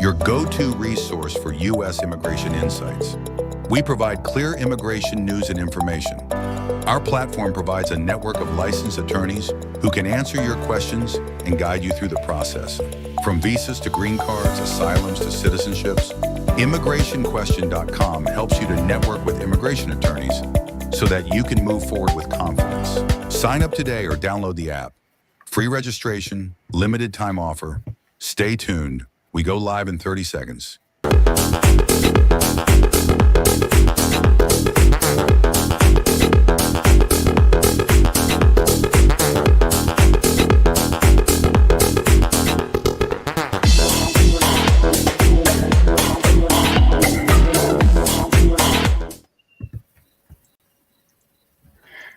your go-to resource for U.S. immigration insights. We provide clear immigration news and information. Our platform provides a network of licensed attorneys who can answer your questions and guide you through the process. From visas to green cards, asylums to citizenships, immigrationquestion.com helps you to network with immigration attorneys so that you can move forward with confidence. Sign up today or download the app. Free registration, limited time offer. Stay tuned. We go live in 30 seconds.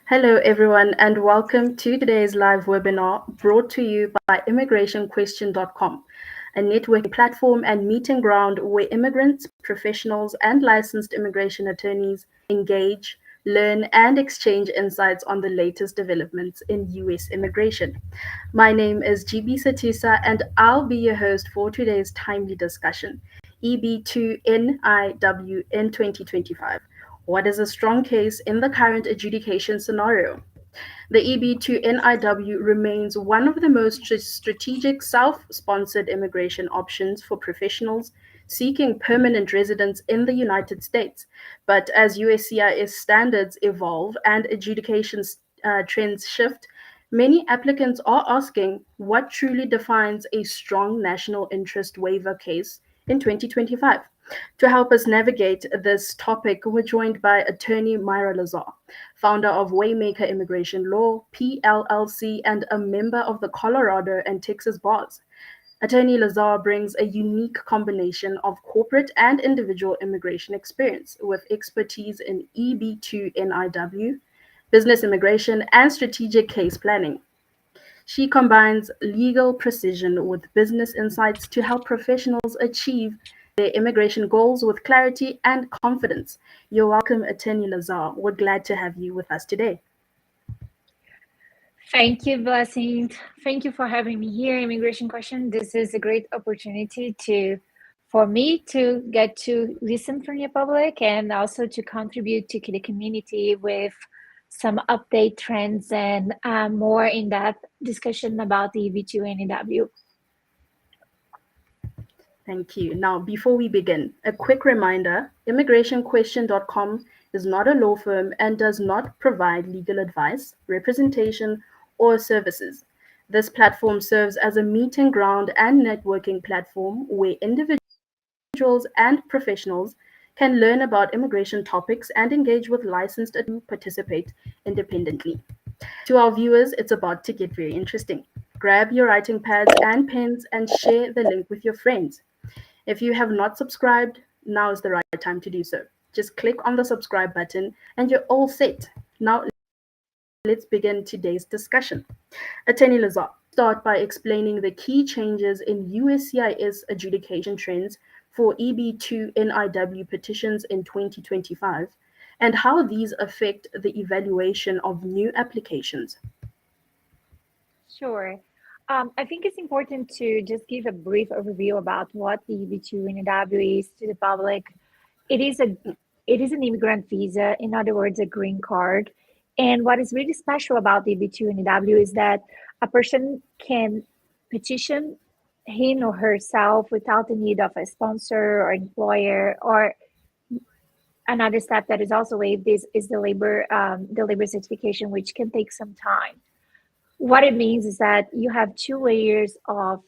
Hello, everyone, and welcome to today's live webinar brought to you by immigrationquestion.com, a networking platform and meeting ground where immigrants, professionals, and licensed immigration attorneys engage, learn, and exchange insights on the latest developments in U.S. immigration. My name is EB2-NIW, and I'll be your host for today's timely discussion, EB2-NIW in 2025. What is a strong case in the current adjudication scenario? The EB2-NIW remains one of the most strategic self-sponsored immigration options for professionals seeking permanent residence in the United States. But as USCIS standards evolve and adjudication trends shift, many applicants are asking what truly defines a strong national interest waiver case in 2025. To help us navigate this topic, we're joined by attorney Myra Lazar, founder of Waymaker Immigration Law, PLLC, and a member of the Colorado and Texas bars. Attorney Lazar brings a unique combination of corporate and individual immigration experience with expertise in EB2-NIW, business immigration, and strategic case planning. She combines legal precision with business insights to help professionals achieve their immigration goals with clarity and confidence. You're welcome, Attorney Lazar. We're glad to have you with us today. Thank you, Blessing. Thank you for having me here, Immigration Question. This is a great opportunity for me to get to listen from the public and also to contribute to the community with some update trends and more in-depth discussion about the EB2-NIW. Thank you. Now, before we begin, a quick reminder, immigrationquestion.com is not a law firm and does not provide legal advice, representation, or services. This platform serves as a meeting ground and networking platform where individuals and professionals can learn about immigration topics and engage with licensed attorneys who participate independently. To our viewers, it's about to get very interesting. Grab your writing pads and pens and share the link with your friends. If you have not subscribed, now is the right time to do so. Just click on the subscribe button and you're all set. Now, let's begin today's discussion. Attorney Lazar, start by explaining the key changes in USCIS adjudication trends for EB2-NIW petitions in 2025 and how these affect the evaluation of new applications. Sure. I think it's important to just give a brief overview about what the EB2-NIW is to the public. It is an immigrant visa, in other words, a green card. And what is really special about the EB2-NIW is that a person can petition him or herself without the need of a sponsor or employer. Or another step that is also waived is the labor certification, which can take some time. What it means is that you have 2 layers of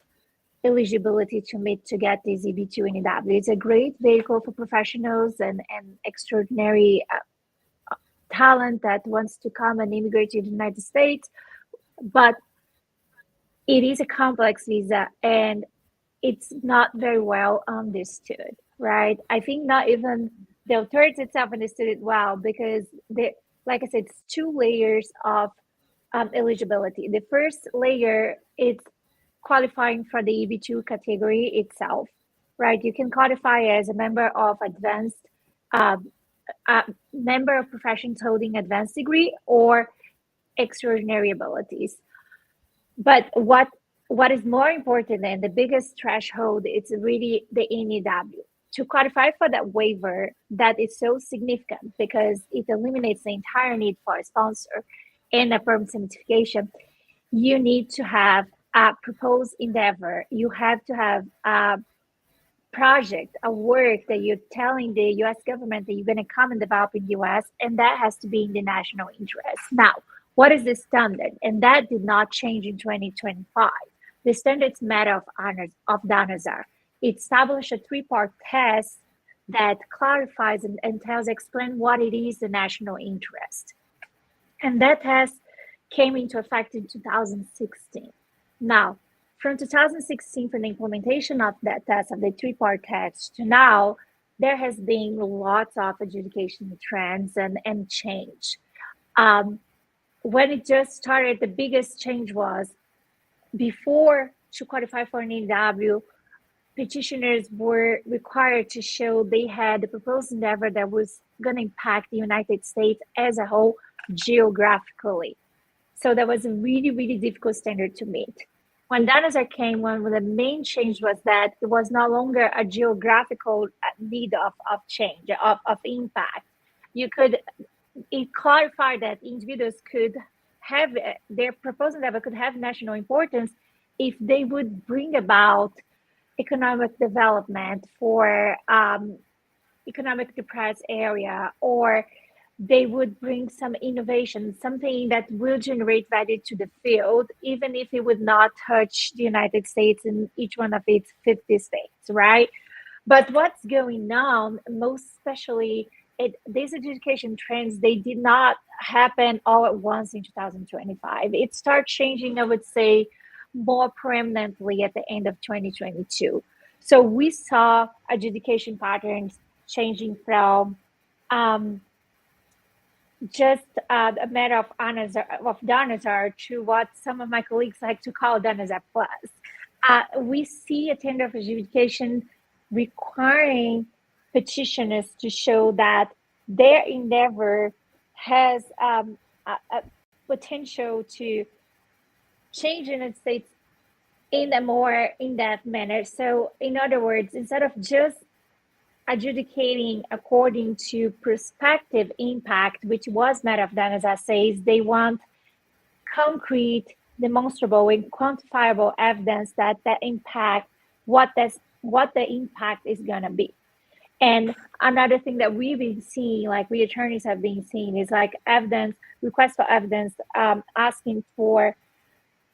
eligibility to meet to get this EB2-NIW. It's a great vehicle for professionals and extraordinary talent that wants to come and immigrate to the United States, but it is a complex visa and it's not very well understood, right? I think not even the authorities itself understood it well because, like I said, it's 2 layers of eligibility. The first layer is qualifying for the EB2 category itself, right? You can qualify as a member of advanced, member of professions holding advanced degree or extraordinary abilities. But what what is more important and the biggest threshold is really the NEW. To qualify for that waiver, that is so significant because it eliminates the entire need for a sponsor and a firm certification. You need to have a proposed endeavor. You have to have a project, a work that you're telling the US government that you're going to come and develop in the US, and that has to be in the national interest. Now, what is the standard? And that did not change in 2025. The standards matter of DANAZAR. It established a three-part test that clarifies and explain what it is the national interest. And that test came into effect in 2016. Now, from 2016, from the implementation of that test, of the three-part test, to now, there has been lots of adjudication trends and change. When it just started, the biggest change was before, to qualify for an EW, petitioners were required to show they had a proposed endeavor that was going to impact the United States as a whole geographically. So that was a really, really difficult standard to meet. When DANAZAR came, one of the main change was that it was no longer a geographical need of change, of impact. It clarified that individuals could have their proposed endeavor could have national importance if they would bring about economic development for economic depressed area, or they would bring some innovation, something that will generate value to the field, even if it would not touch the United States in each one of its 50 states, right? But what's going on, most especially, these adjudication trends, they did not happen all at once in 2025. It started changing, I would say, more permanently at the end of 2022. So we saw adjudication patterns changing from just a matter of DANAZAR to what some of my colleagues like to call DANAZAR Plus. We see a tender of adjudication requiring petitioners to show that their endeavor has a potential to change the United States in a more in-depth manner. So in other words, instead of just adjudicating according to prospective impact, which was matter of DANAZAR says, they want concrete, demonstrable, and quantifiable evidence that impact, what the impact is going to be. And another thing that we've been seeing, like we attorneys have been seeing, is like requests for evidence, asking for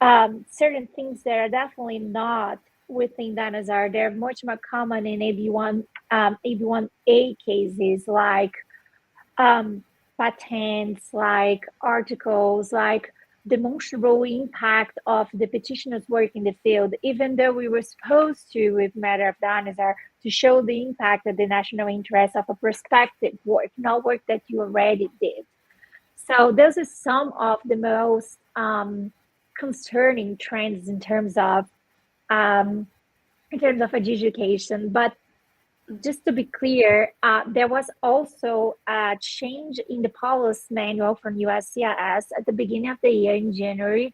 certain things that are definitely not within DANAZAR. They're much more common in AB1A cases, like patents, like articles, like demonstrable impact of the petitioner's work in the field, even though we were supposed to, with matter of DANAZAR, to show the impact of the national interest of a prospective work, not work that you already did. So those are some of the most concerning trends in terms of adjudication. But just to be clear, there was also a change in the policy manual from USCIS at the beginning of the year in January,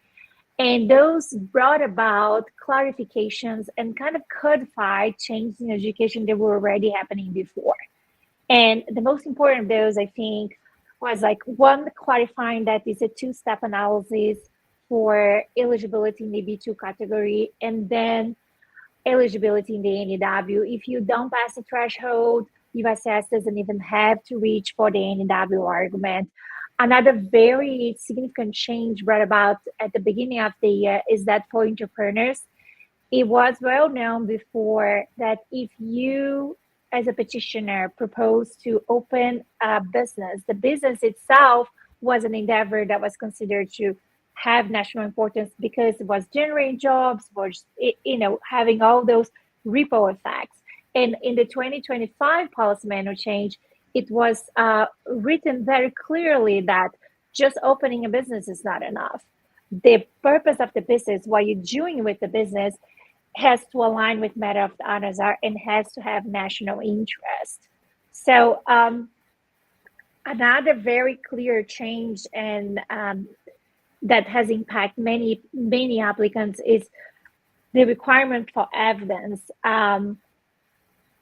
and those brought about clarifications and kind of codified changes in education that were already happening before. And the most important of those, I think, was like one, clarifying that it's a two-step analysis for eligibility in the EB2 category, and then eligibility in the NEW. If you don't pass the threshold, USCIS doesn't even have to reach for the NEW argument. Another very significant change brought about at the beginning of the year is that for entrepreneurs, it was well known before that if you, as a petitioner, propose to open a business, the business itself was an endeavor that was considered to have national importance because it was generating jobs, was having all those ripple effects. And in the 2025 policy manual change, it was written very clearly that just opening a business is not enough. The purpose of the business, what you're doing with the business, has to align with matter of DANAZAR and has to have national interest. So another very clear change and that has impacted many applicants is the requirement for evidence,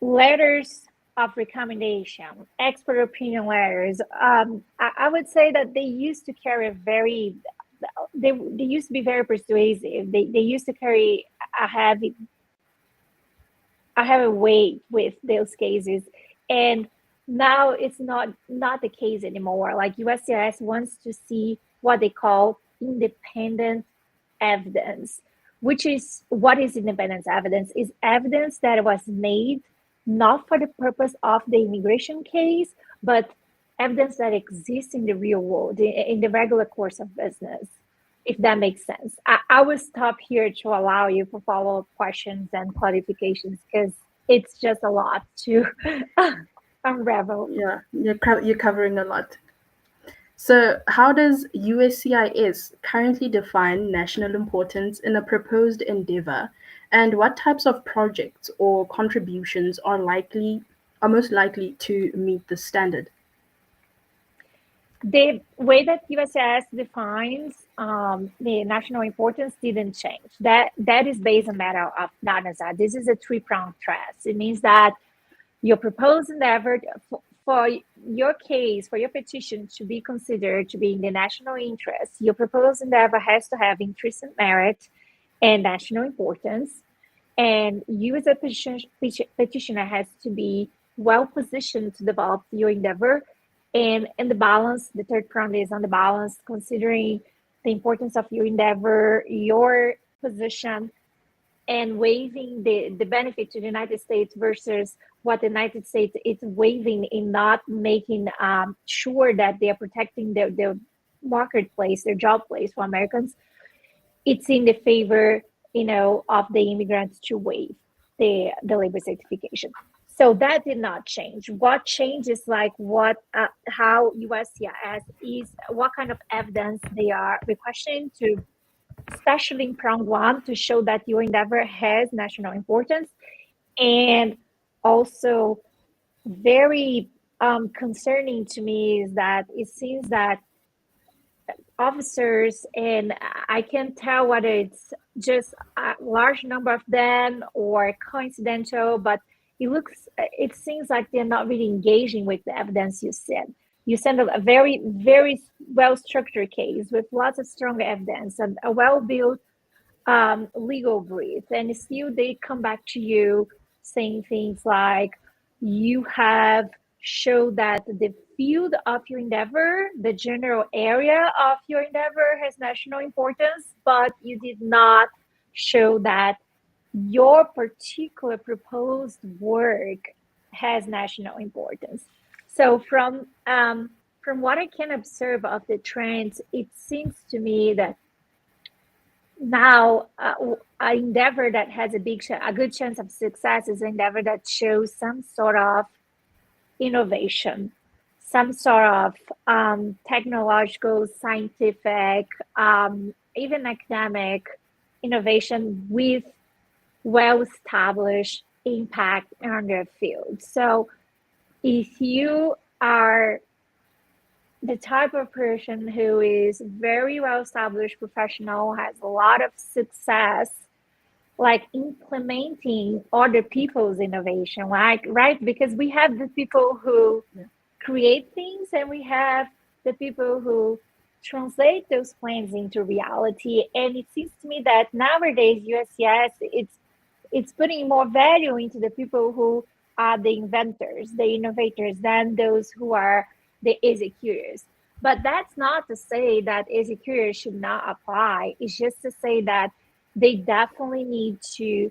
letters of recommendation, expert opinion letters. I would say that they used to carry they used to be very persuasive. They used to carry a heavy weight with those cases. And now it's not the case anymore. Like USCIS wants to see what they call independent evidence, which is what is independent evidence? Is evidence that was made not for the purpose of the immigration case, but evidence that exists in the real world, in the regular course of business, if that makes sense. I will stop here to allow you for follow-up questions and clarifications, because it's just a lot to unravel. Yeah, you're covering a lot. So, how does USCIS currently define national importance in a proposed endeavor, and what types of projects or contributions are most likely to meet the standard? The way that USCIS defines the national importance didn't change. That is based on matter of non-hazard. This is a three-pronged test. It means that your proposed endeavor for your case, for your petition to be considered to be in the national interest, your proposed endeavor has to have interest and merit and national importance. And you as a petitioner has to be well positioned to develop your endeavor. And the balance, the third prong is on the balance, considering the importance of your endeavor, your position, and waiving the benefit to the United States versus what the United States is waiving in not making sure that they are protecting their marketplace, their job place for Americans. It's in the favor, of the immigrants to waive the labor certification. So that did not change. What changed is how USCIS is, what kind of evidence they are requesting to, especially in prong one, to show that your endeavor has national importance. And also very concerning to me is that it seems that officers, and I can't tell whether it's just a large number of them or coincidental, but it seems like they're not really engaging with the evidence you send. You send a very, very well-structured case with lots of strong evidence and a well-built legal brief, and still they come back to you saying things like, you have showed that the field of your endeavor, the general area of your endeavor has national importance, but you did not show that your particular proposed work has national importance. So from what I can observe of the trends, it seems to me that now an endeavor that has a good chance of success is an endeavor that shows some sort of innovation, some sort of technological, scientific, even academic innovation with well-established impact on their field. So if you are the type of person who is very well-established professional, has a lot of success, like implementing other people's innovation, right? Because we have the people who create things, and we have the people who translate those plans into reality. And it seems to me that nowadays USCIS, it's putting more value into the people who are the inventors, the innovators, than those who are the executors. But that's not to say that executors should not apply. It's just to say that they definitely need to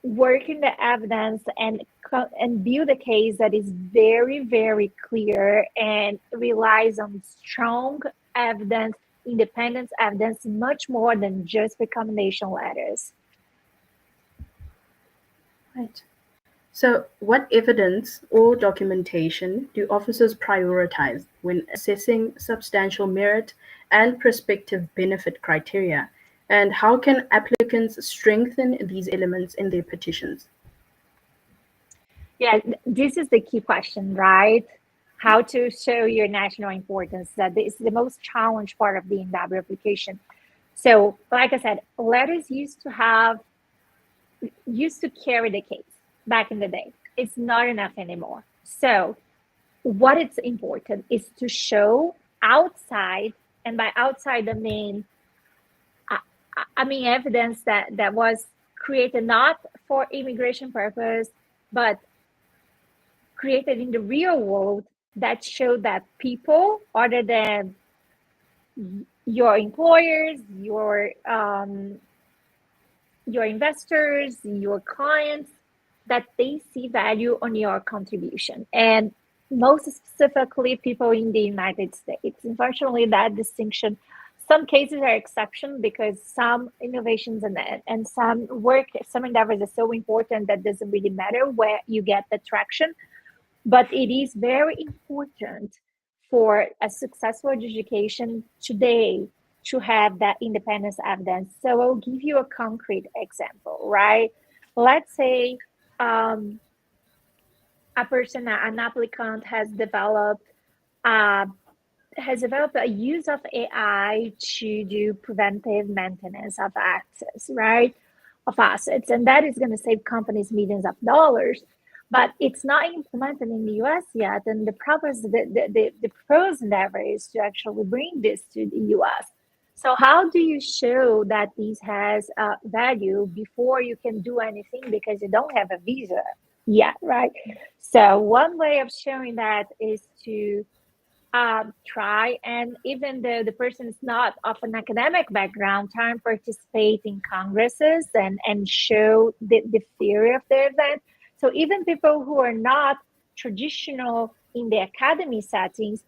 work in the evidence and build a case that is very, very clear and relies on strong evidence, independent evidence, much more than just recommendation letters. Right. So, what evidence or documentation do officers prioritize when assessing substantial merit and prospective benefit criteria? And how can applicants strengthen these elements in their petitions? Yeah, this is the key question, right? How to show your national importance. That is the most challenged part of the EB2 application. So, like I said, letters used to carry the case back in the day. It's not enough anymore. So, what it's important is to show outside, and by outside I mean evidence that was created not for immigration purpose, but created in the real world, that show that people other than your employers, your investors, your clients, that they see value on your contribution, and most specifically people in the United States. Unfortunately, that distinction, some cases are exception because some innovations and some endeavors are so important that doesn't really matter where you get the traction. But it is very important for a successful adjudication today to have that independence evidence. So I'll give you a concrete example, right? Let's say a person, an applicant has developed a use of AI to do preventive maintenance of assets, right? Of assets. And that is going to save companies millions of dollars. But it's not implemented in the US yet. And the proposed endeavor is to actually bring this to the US. So how do you show that this has value before you can do anything because you don't have a visa yet, right? So one way of showing that is to try, and even though the person is not of an academic background, try and participate in congresses and show the theory of the event. So even people who are not traditional in the academy settings,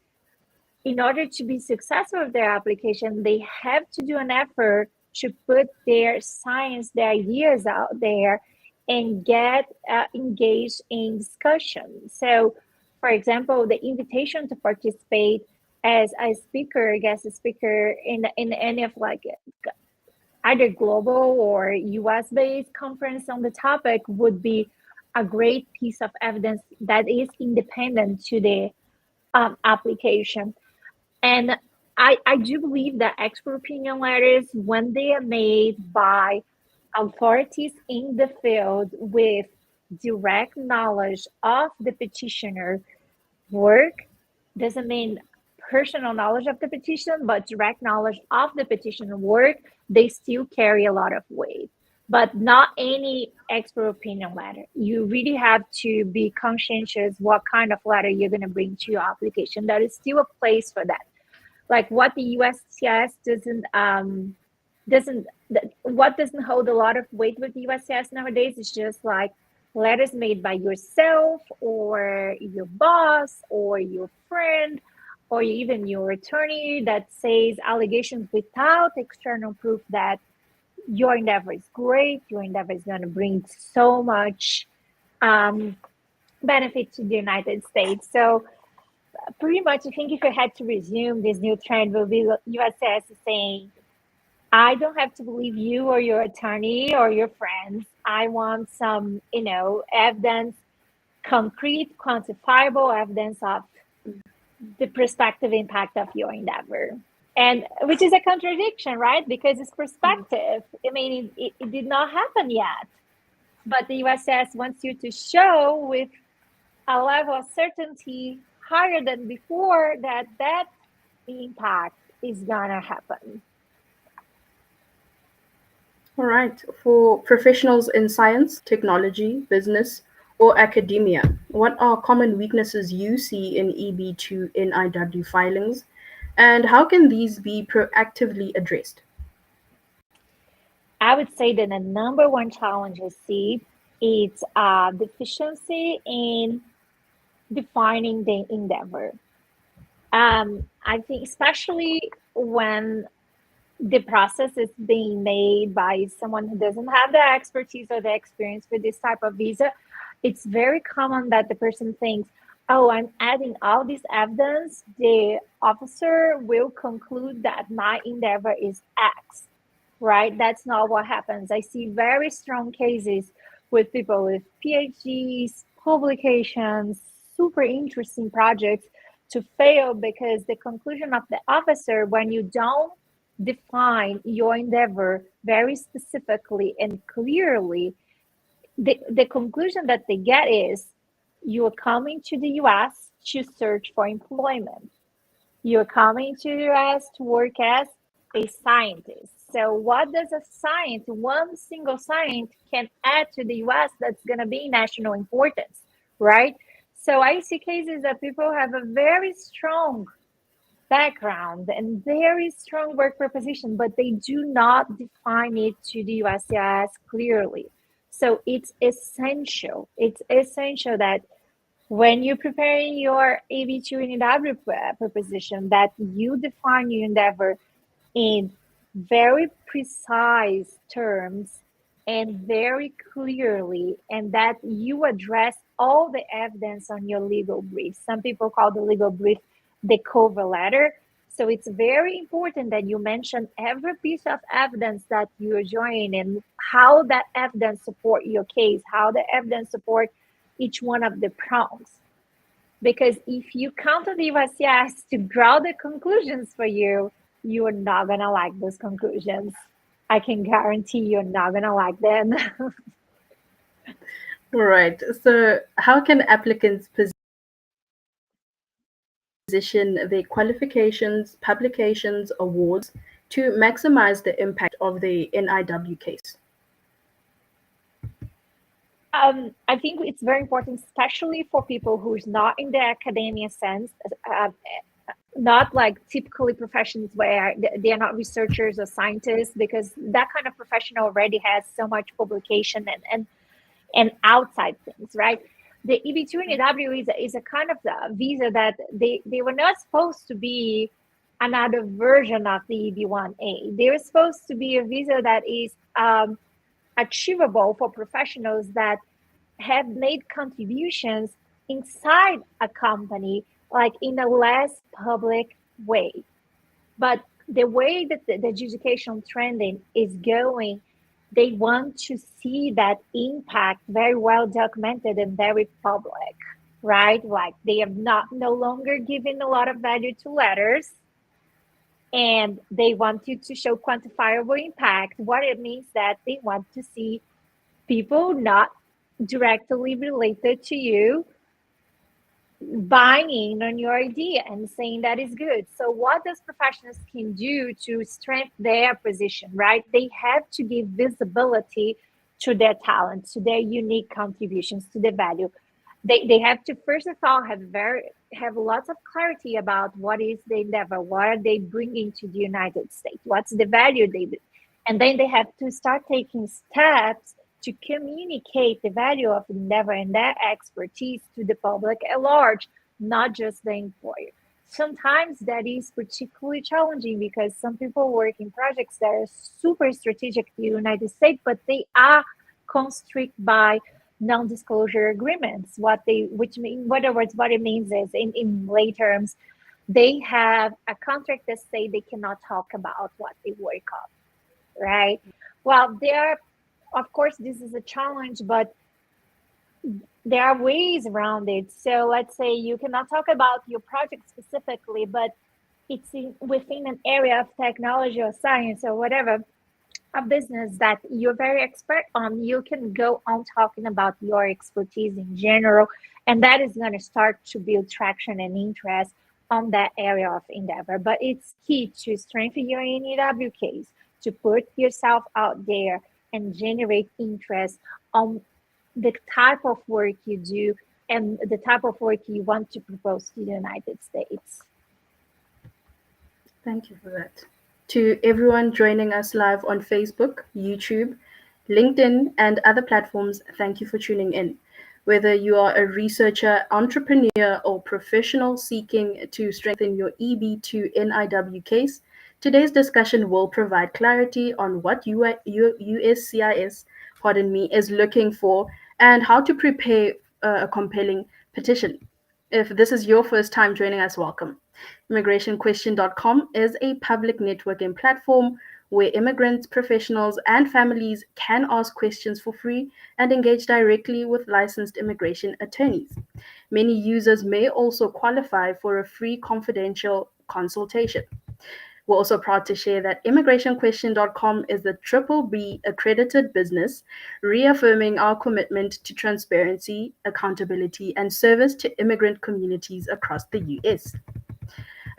in order to be successful with their application, they have to do an effort to put their science, their ideas out there and get engaged in discussion. So, for example, the invitation to participate as a speaker, guest speaker in any of like either global or US-based conference on the topic would be a great piece of evidence that is independent to the application. And I do believe that expert opinion letters, when they are made by authorities in the field with direct knowledge of the petitioner work, doesn't mean personal knowledge of the petition, but direct knowledge of the petitioner work, they still carry a lot of weight. But not any expert opinion letter. You really have to be conscientious what kind of letter you're going to bring to your application. There is still a place for that. Like what the USCIS doesn't hold a lot of weight with the USCIS nowadays is just like letters made by yourself or your boss or your friend or even your attorney that says allegations without external proof that your endeavor is great, your endeavor is going to bring so much benefit to the United States. So pretty much, I think if I had to resume this new trend, will be USCIS saying, I don't have to believe you or your attorney or your friends. I want some, evidence, concrete, quantifiable evidence of the prospective impact of your endeavor. And which is a contradiction, right? Because it's perspective. I mean, it did not happen yet. But the USCIS wants you to show with a level of certainty higher than before that impact is gonna happen. All right. For professionals in science, technology, business, or academia, what are common weaknesses you see in EB2-NIW filings, and how can these be proactively addressed? I would say that the number one challenge I see is deficiency in defining the endeavor. I think especially when the process is being made by someone who doesn't have the expertise or the experience with this type of visa, it's very common that the person thinks, oh, I'm adding all this evidence, the officer will conclude that my endeavor is X, right? That's not what happens. I see very strong cases with people with PhDs, publications, super interesting projects to fail because the conclusion of the officer, when you don't define your endeavor very specifically and clearly, the conclusion that they get is you're coming to the US to search for employment. You're coming to the US to work as a scientist. So what does a science, one single science can add to the US that's going to be national importance, right? So I see cases that people have a very strong background and very strong work proposition, but they do not define it to the USCIS clearly. So it's essential. It's essential that when you're preparing your EB2-NIW proposition, that you define your endeavor in very precise terms and very clearly, and that you address all the evidence on your legal brief. Some people call the legal brief the cover letter. So it's very important that you mention every piece of evidence that you're joining and how that evidence support your case, how the evidence support each one of the prongs. Because if you count on the USCIS to draw the conclusions for you, you are not gonna like those conclusions. I can guarantee you're not gonna like them. Right. So, how can applicants position their qualifications, publications, awards to maximize the impact of the NIW case? I think it's very important, especially for people who's not in the academia sense, not like typically professions where they are not researchers or scientists, because that kind of profession already has so much publication and outside things, right? The EB2-NIW is a kind of the visa that they were not supposed to be another version of the EB1A. They were supposed to be a visa that is achievable for professionals that have made contributions inside a company, like in a less public way. But the way that the adjudication trending is going, they want to see that impact very well documented and very public, right? Like they have no longer given a lot of value to letters, and they want you to show quantifiable impact. What it means that they want to see people not directly related to you buying in on your idea and saying that is good. So what does professionals can do to strengthen their position, right? They have to give visibility to their talents, to their unique contributions, to the value. They have to first of all have lots of clarity about what is the endeavor, what are they bringing to the United States, what's the value they do, and then they have to start taking steps to communicate the value of endeavor and their expertise to the public at large, not just the employer. Sometimes that is particularly challenging because some people work in projects that are super strategic to the United States, but they are constricted by non-disclosure agreements. Which mean, in other words, what it means is, in lay terms, they have a contract that say they cannot talk about what they work on, right? Well, of course, this is a challenge, but there are ways around it. So let's say you cannot talk about your project specifically, but it's within an area of technology or science or whatever, a business that you're very expert on, you can go on talking about your expertise in general, and that is going to start to build traction and interest on that area of endeavor. But it's key to strengthen your NIW case, to put yourself out there and generate interest on the type of work you do and the type of work you want to propose to the United States. Thank you for that. To everyone joining us live on Facebook, YouTube, LinkedIn, and other platforms, thank you for tuning in. Whether you are a researcher, entrepreneur, or professional seeking to strengthen your EB2-NIW case, today's discussion will provide clarity on what USCIS, is looking for and how to prepare a compelling petition. If this is your first time joining us, welcome. ImmigrationQuestion.com is a public networking platform where immigrants, professionals, and families can ask questions for free and engage directly with licensed immigration attorneys. Many users may also qualify for a free confidential consultation. We're also proud to share that immigrationquestion.com is the triple B accredited business, reaffirming our commitment to transparency, accountability, and service to immigrant communities across the US.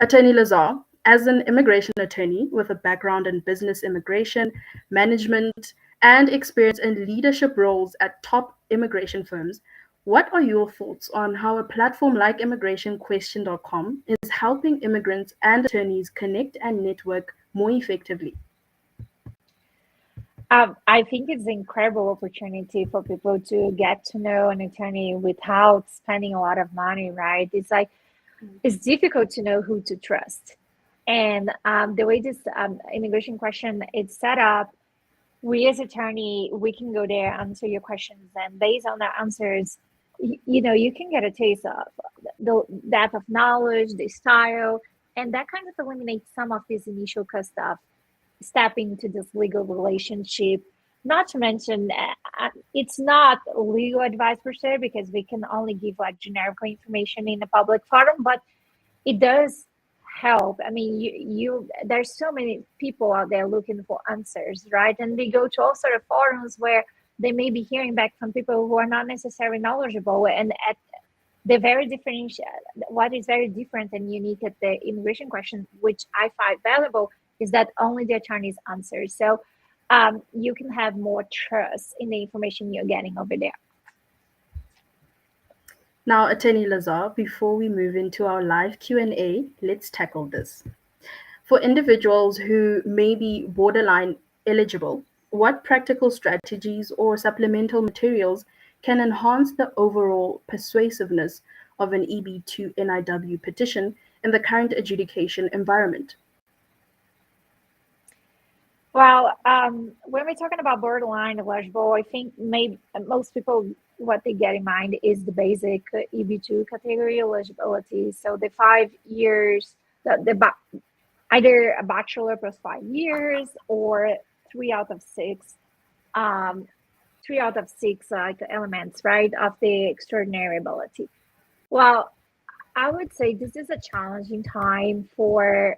Attorney Lazar, as an immigration attorney with a background in business immigration, management, and experience in leadership roles at top immigration firms, what are your thoughts on how a platform like immigrationquestion.com is helping immigrants and attorneys connect and network more effectively? I think it's an incredible opportunity for people to get to know an attorney without spending a lot of money, right? It's like it's difficult to know who to trust. And the way this immigration question is set up, we as attorney, we can go there, answer your questions, and based on the answers, you can get a taste of the depth of knowledge, the style, and that kind of eliminates some of this initial cost of stepping into this legal relationship. Not to mention, it's not legal advice per se, because we can only give like generic information in a public forum, but it does help. I mean, you there's so many people out there looking for answers, right? And they go to all sort of forums where they may be hearing back from people who are not necessarily knowledgeable. And at the very different, what is very different and unique at the immigration question, which I find valuable, is that only the attorneys answer. So you can have more trust in the information you're getting over there. Now, Attorney Lazar, before we move into our live Q&A, let's tackle this. For individuals who may be borderline eligible, what practical strategies or supplemental materials can enhance the overall persuasiveness of an EB2-NIW petition in the current adjudication environment? Well, when we're talking about borderline eligible, I think maybe most people, what they get in mind is the basic EB2 category eligibility. So the 5 years, either a bachelor plus 5 years or 3 out of 6, 3 out of 6 like elements, right, of the extraordinary ability. Well, I would say this is a challenging time for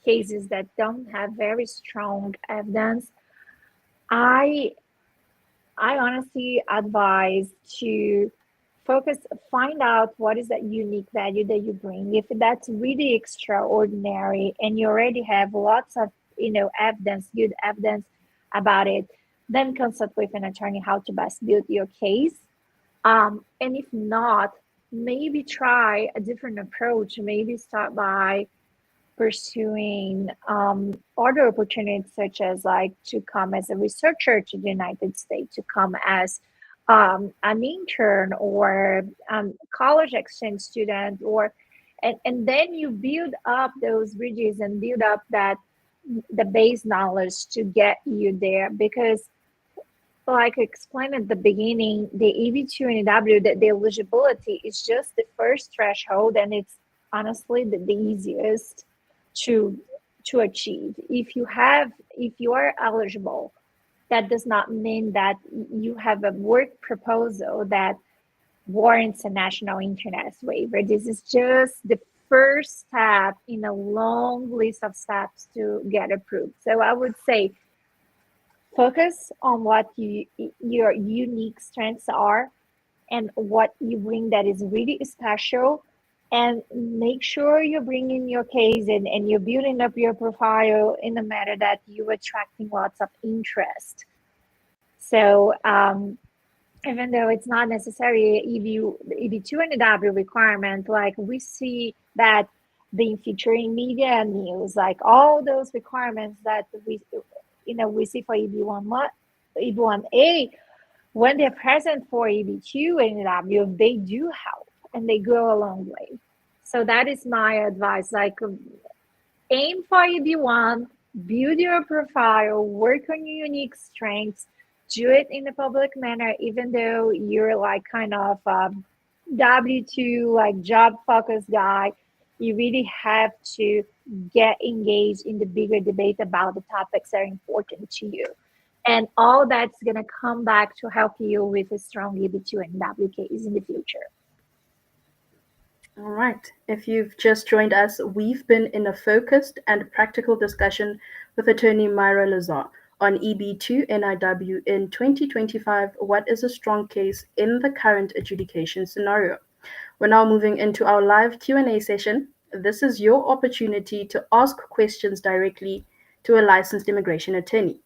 cases that don't have very strong evidence. I honestly advise to find out what is that unique value that you bring. If that's really extraordinary and you already have lots of evidence, good evidence about it, then consult with an attorney how to best build your case. And if not, maybe try a different approach. Maybe start by pursuing other opportunities, such as like to come as a researcher to the United States, to come as an intern or college exchange student, and then you build up those bridges and build up the base knowledge to get you there. Because like I explained at the beginning, the EB2-NIW, the eligibility is just the first threshold, and it's honestly the easiest to achieve. If you are eligible, that does not mean that you have a work proposal that warrants a national interest waiver. This is just the first step in a long list of steps to get approved. So I would say focus on what your unique strengths are and what you bring that is really special, and make sure you're bringing your case and you're building up your profile in a manner that you're attracting lots of interest. So even though it's not necessarily EB2-NIW requirement, like we see that being featured in media and news, like all those requirements that we see for EB1A, when they're present for EB2-NIW, they do help and they go a long way. So that is my advice. Like, aim for EB1, build your profile, work on your unique strengths, do it in a public manner, even though you're like kind of W2, like job focused guy. You really have to get engaged in the bigger debate about the topics that are important to you. And all that's going to come back to help you with a strong EB2-NIW case in the future. All right. If you've just joined us, we've been in a focused and practical discussion with attorney Myra Lazar on EB2-NIW in 2025. What is a strong case in the current adjudication scenario? We're now moving into our live Q&A session. This is your opportunity to ask questions directly to a licensed immigration attorney.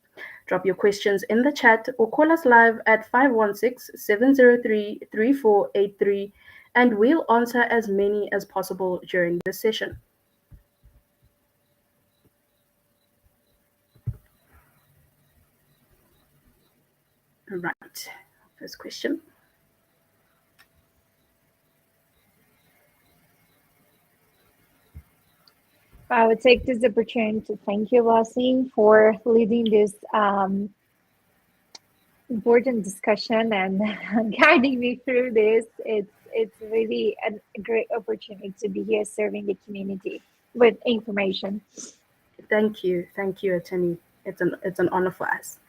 Drop your questions in the chat or call us live at 516-703-3483 and we'll answer as many as possible during this session. Right. First question. I would take this opportunity to thank you, Lassie, for leading this important discussion and guiding me through this. It's really a great opportunity to be here serving the community with information. Thank you, attorney. It's an honor for us.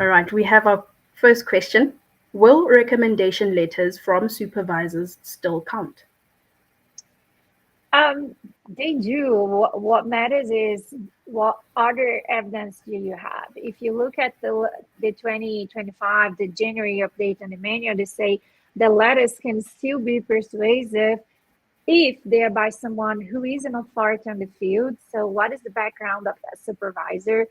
All right, we have our first question. Will recommendation letters from supervisors still count? They do. What matters is what other evidence do you have. If you look at the 2025, the January update on the manual, they say the letters can still be persuasive if they are by someone who is an authority on the field. So what is the background of that supervisor?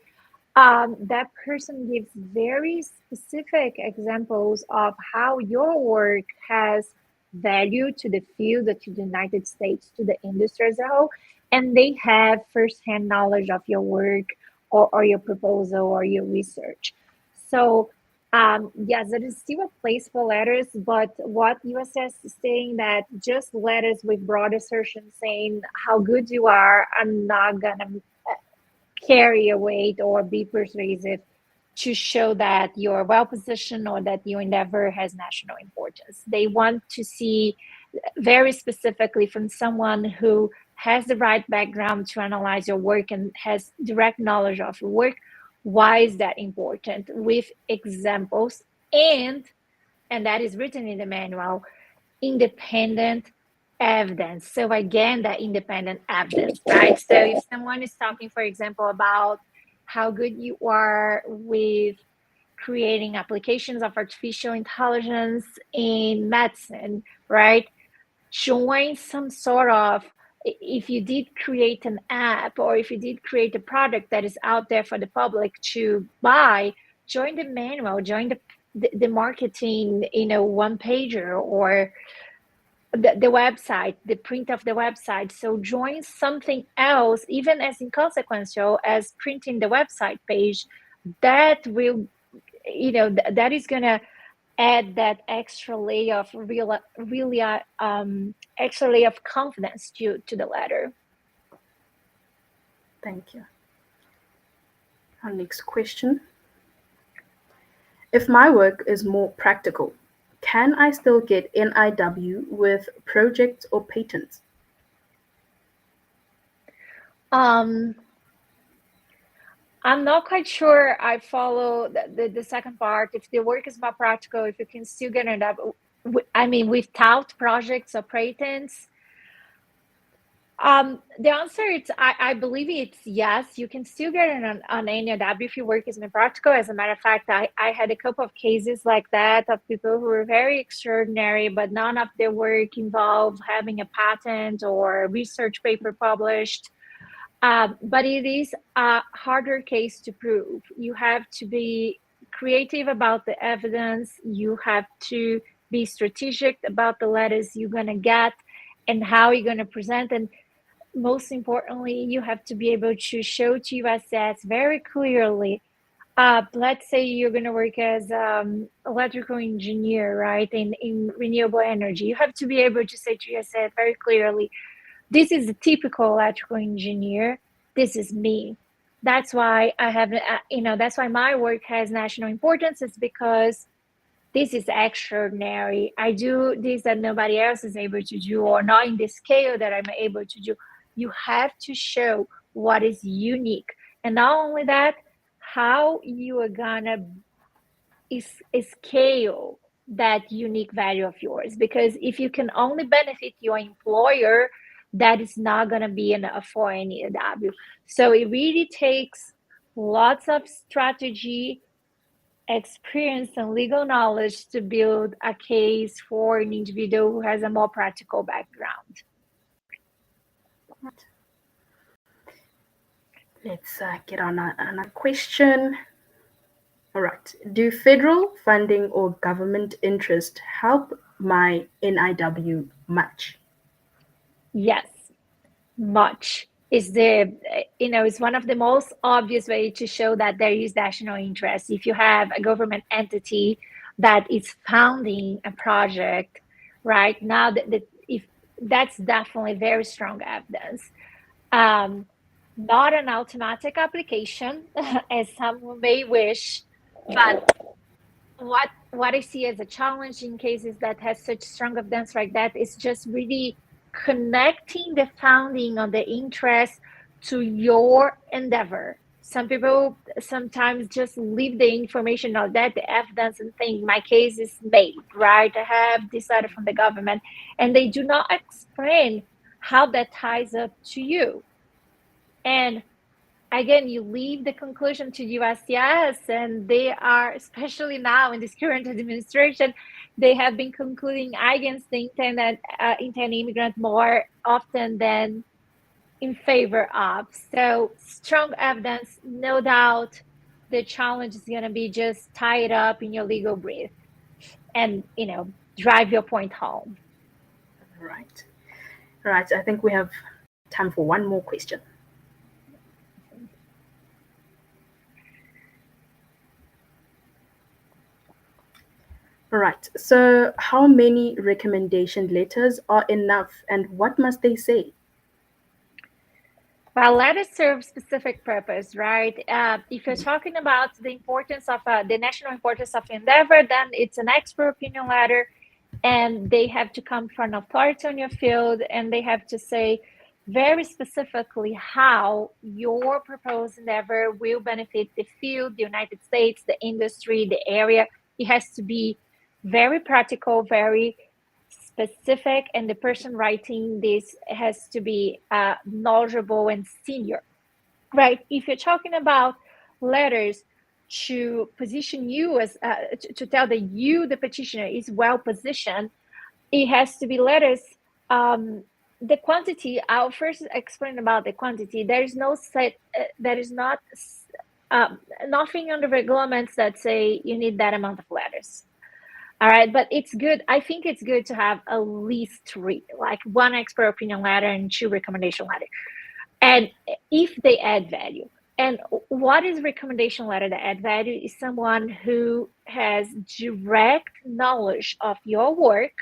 That person gives very specific examples of how your work has value to the field, to the United States, to the industry as a whole, and they have firsthand knowledge of your work or your proposal or your research. So yes, there is still a place for letters, but what USS is saying that just letters with broad assertions saying how good you are not gonna carry a weight or be persuasive to show that you're well positioned or that your endeavor has national importance. They want to see very specifically from someone who has the right background to analyze your work and has direct knowledge of your work. Why is that important? With examples and that is written in the manual, independent evidence. So again, that independent evidence, right? So if someone is talking, for example, about how good you are with creating applications of artificial intelligence in medicine, right? Join some sort of, if you did create an app or if you did create a product that is out there for the public to buy, join the manual, join the marketing, one pager or the website, the print of the website. So join something else, even as inconsequential as printing the website page, that will, that is going to add that extra layer of extra layer of confidence to the letter. Thank you. Our next question. If my work is more practical, can I still get NIW with projects or patents? I'm not quite sure I follow the second part. If the work is more practical, if you can still get it up, without projects or patents. The answer is, I believe it's yes. You can still get it on NIW if your work is more practical. As a matter of fact, I had a couple of cases like that of people who were very extraordinary, but none of their work involved having a patent or a research paper published. But it is a harder case to prove. You have to be creative about the evidence. You have to be strategic about the letters you're going to get and how you're going to present. And most importantly, you have to be able to show to USS very clearly. Let's say you're going to work as electrical engineer, right, in renewable energy. You have to be able to say to USS very clearly, this is a typical electrical engineer. This is me. That's why I have, that's why my work has national importance. It's because this is extraordinary. I do this that nobody else is able to do, or not in the scale that I'm able to do. You have to show what is unique. And not only that, how you are gonna scale that unique value of yours. Because if you can only benefit your employer, that is not going to be enough for an EW. So it really takes lots of strategy, experience, and legal knowledge to build a case for an individual who has a more practical background. Let's get on another question. All right. Do federal funding or government interest help my NIW much? Yes, much. Is it's one of the most obvious way to show that there is national interest. If you have a government entity that is funding a project, right now, if that's definitely very strong evidence. Not an automatic application, as some may wish, but what I see as a challenge in cases that has such strong evidence like that is just really connecting the founding of the interest to your endeavor. Some people sometimes just leave the information of that, the evidence, and think my case is made, right? I have this letter from the government, and they do not explain how that ties up to you. And again, you leave the conclusion to USCIS, and they are, especially now in this current administration, they have been concluding against the intended immigrant more often than in favor of. So strong evidence, no doubt. The challenge is going to be just tie it up in your legal brief and drive your point home. Right. All right. I think we have time for one more question. All right. So how many recommendation letters are enough, and what must they say? Well, letters serve specific purpose, right? If you're talking about the importance of the national importance of endeavor, then it's an expert opinion letter, and they have to come from an authority on your field, and they have to say very specifically how your proposed endeavor will benefit the field, the United States, the industry, the area. It has to be very practical, very specific, and the person writing this has to be knowledgeable and senior, right? If you're talking about letters to position you as to tell that you, the petitioner, is well positioned, it has to be letters. The quantity, I'll first explain about the quantity. There is no set, there is not nothing on the regulations that say you need that amount of letters. All right, but it's good. I think it's good to have at least 3, like 1 expert opinion letter and 2 recommendation letter. And if they add value. And what is recommendation letter that add value is someone who has direct knowledge of your work,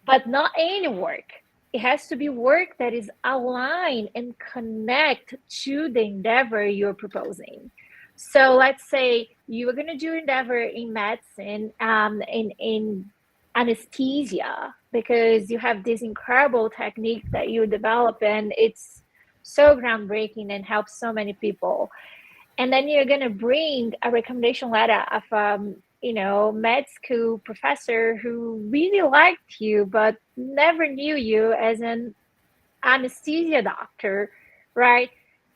but not any work. It has to be work that is aligned and connect to the endeavor you're proposing. So let's say you are going to do endeavor in medicine, in anesthesia, because you have this incredible technique that you develop, and it's so groundbreaking and helps so many people. And then you're going to bring a recommendation letter of med school professor who really liked you but never knew you as an anesthesia doctor, right?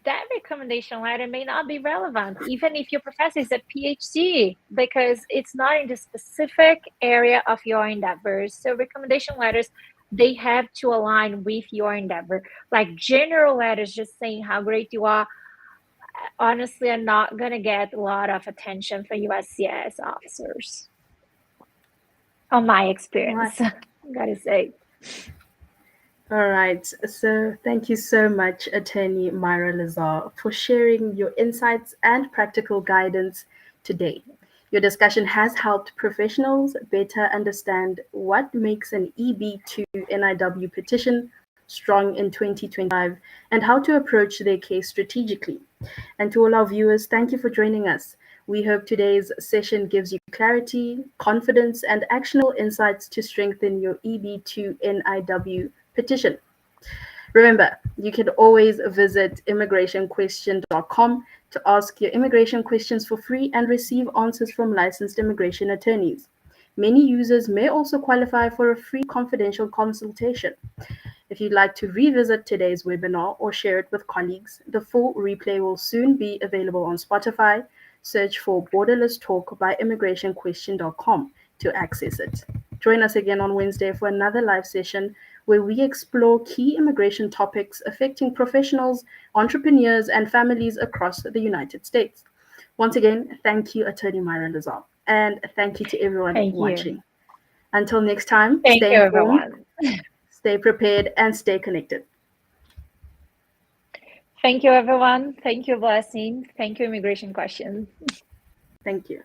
That recommendation letter may not be relevant, even if your professor is a PhD, because it's not in the specific area of your endeavors. So recommendation letters, they have to align with your endeavor. Like general letters just saying how great you are, honestly, are not going to get a lot of attention from USCIS officers, on my experience, Right. gotta say. All right. So thank you so much, Attorney Myra Lazar, for sharing your insights and practical guidance today. Your discussion has helped professionals better understand what makes an EB2-NIW petition strong in 2025 and how to approach their case strategically. And to all our viewers, thank you for joining us. We hope today's session gives you clarity, confidence, and actionable insights to strengthen your EB2-NIW petition. Remember, you can always visit immigrationquestion.com to ask your immigration questions for free and receive answers from licensed immigration attorneys. Many users may also qualify for a free confidential consultation. If you'd like to revisit today's webinar or share it with colleagues, the full replay will soon be available on Spotify. Search for Borderless Talk by immigrationquestion.com to access it. Join us again on Wednesday for another live session where we explore key immigration topics affecting professionals, entrepreneurs, and families across the United States. Once again, thank you, Attorney Myra Lazar, and thank you to everyone Thank you. watching. Until next time, Thank stay you, informed, everyone. stay prepared, and stay connected. Thank you, everyone. Thank you, Blessing. Thank you, Immigration Questions. Thank you.